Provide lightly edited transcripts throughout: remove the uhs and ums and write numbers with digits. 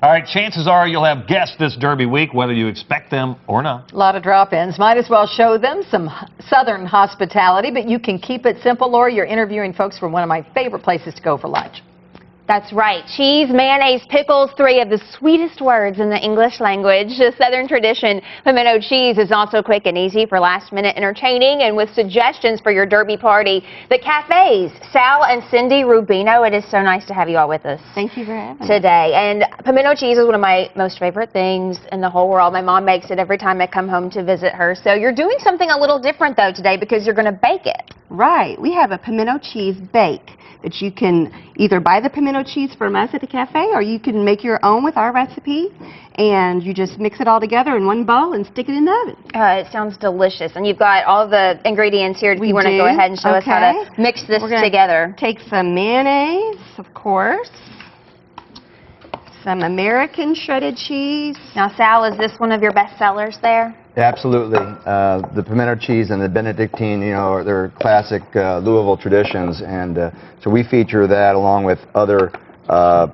All right, chances are you'll have guests this Derby week, whether you expect them or not. A lot of drop-ins. Might as well show them some Southern hospitality, but you can keep it simple, Laura. You're interviewing folks from one of my favorite places to go for lunch. That's right. Cheese, mayonnaise, pickles, three of the sweetest words in the English language. The Southern tradition, pimento cheese, is also quick and easy for last-minute entertaining and with suggestions for your Derby party. The cafes, Sal and Cindy Rubino, it is so nice to have you all with us. Thank you for having me today. And pimento cheese is one of my most favorite things in the whole world. My mom makes it every time I come home to visit her. So you're doing something a little different, though, today because you're going to bake it. Right. We have a pimento cheese bake that you can either buy the pimento cheese from us at the cafe, or you can make your own with our recipe, and you just mix it all together in one bowl and stick it in the oven. It sounds delicious, and you've got all the ingredients here. You want to go ahead and show us how to mix this together? Take some mayonnaise, of course, some American shredded cheese. Now, Sal, is this one of your best sellers there? Absolutely. The pimento cheese and the Benedictine, you know, they're classic Louisville traditions, and so we feature that along with other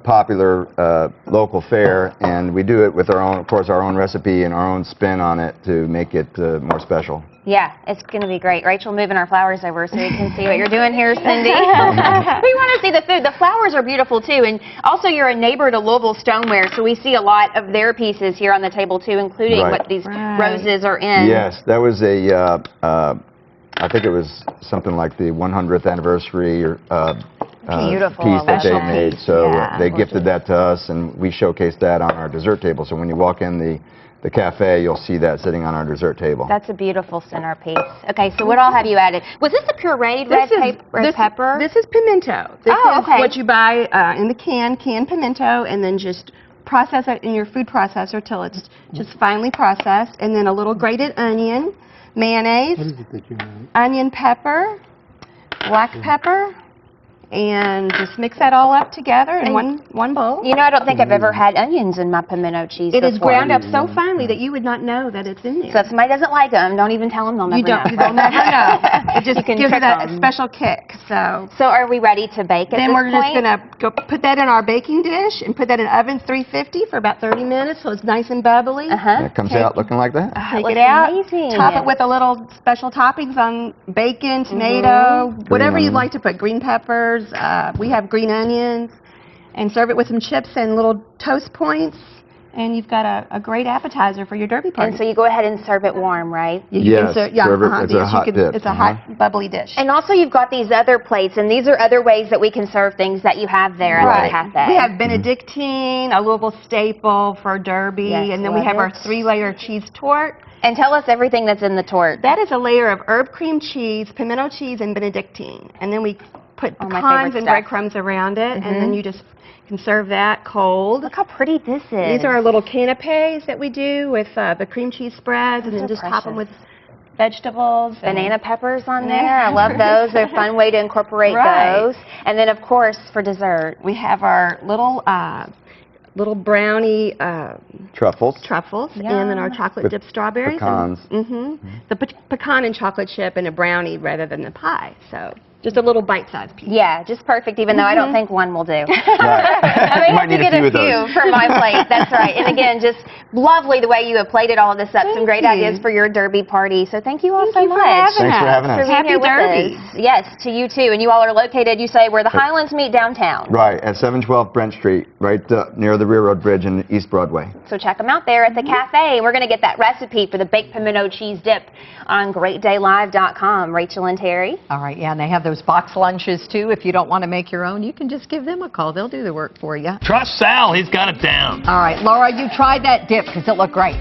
popular local fare, and we do it with our own, of course, our own recipe and our own spin on it to make it more special. Yeah, it's going to be great. Rachel, moving our flowers over so we can see what you're doing here, Cindy. We want to see the food. The flowers are beautiful, too. And also, you're a neighbor to Louisville Stoneware, so we see a lot of their pieces here on the table, too, including what these roses are in. Yes, that was a, I think it was something like the 100th anniversary or piece that they made. So they gifted that to us, and we showcased that on our dessert table. So when you walk in the cafe, you'll see that sitting on our dessert table. That's a beautiful centerpiece. Okay, so what all have you added? Was this a pureed red pepper? This is pimento. This is what you buy in the canned pimento, and then just process it in your food processor till it's just finely processed, and then a little grated onion, mayonnaise, onion pepper, black pepper, and just mix that all up together in one bowl. You know, I don't think I've ever had onions in my pimento cheese before. It is ground up so finely that you would not know that it's in there. So if somebody doesn't like them, don't even tell them, they'll never know. They'll never know. It just gives it a special kick. So are we ready to bake at this point? Then we're just going to go put that in our baking dish and put that in oven 350 for about 30 minutes so it's nice and bubbly. It comes out looking like that. Take it out, top it with a little special toppings on bacon, tomato, whatever you'd like to put, green peppers. We have green onions, and serve it with some chips and little toast points, and you've got a great appetizer for your Derby party. And so you go ahead and serve it warm, right? Yes, it's a hot dip. It's a hot, bubbly dish. And also you've got these other plates, and these are other ways that we can serve things that you have there at the cafe. We have Benedictine, a Louisville staple for Derby, and then we have our 3-layer cheese torte. And tell us everything that's in the torte. That is a layer of herb cream cheese, pimento cheese, and Benedictine. And then we put pecans and breadcrumbs around it, and then you just can serve that cold. Look how pretty this is. These are our little canapes that we do with the cream cheese spreads, and then just top them with vegetables. Banana peppers on there. I love those. They're a fun way to incorporate those. And then, of course, for dessert, we have our little brownie truffles, and then our chocolate dipped strawberries. Pecans. The pecan and chocolate chip and a brownie rather than the pie. So just a little bite-sized piece. Yeah, just perfect, even though I don't think one will do. Right. I may have to get a few for my plate. That's right. And again, just lovely the way you have plated all of this up. Some great ideas for your Derby party. So thank you all so much. Thanks for having us. For being here with us. Yes, to you too. And you all are located, you say, where the Highlands meet downtown. Right, at 712 Brent Street, right near the Railroad Bridge in East Broadway. So check them out there at the cafe. We're going to get that recipe for the baked pimento cheese dip on GreatDayLive.com. Rachel and Terry. All right, and they have those box lunches too. If you don't want to make your own, you can just give them a call. They'll do the work for you. Trust Sal, he's got it down. All right, Laura, you tried that dip because it looked great.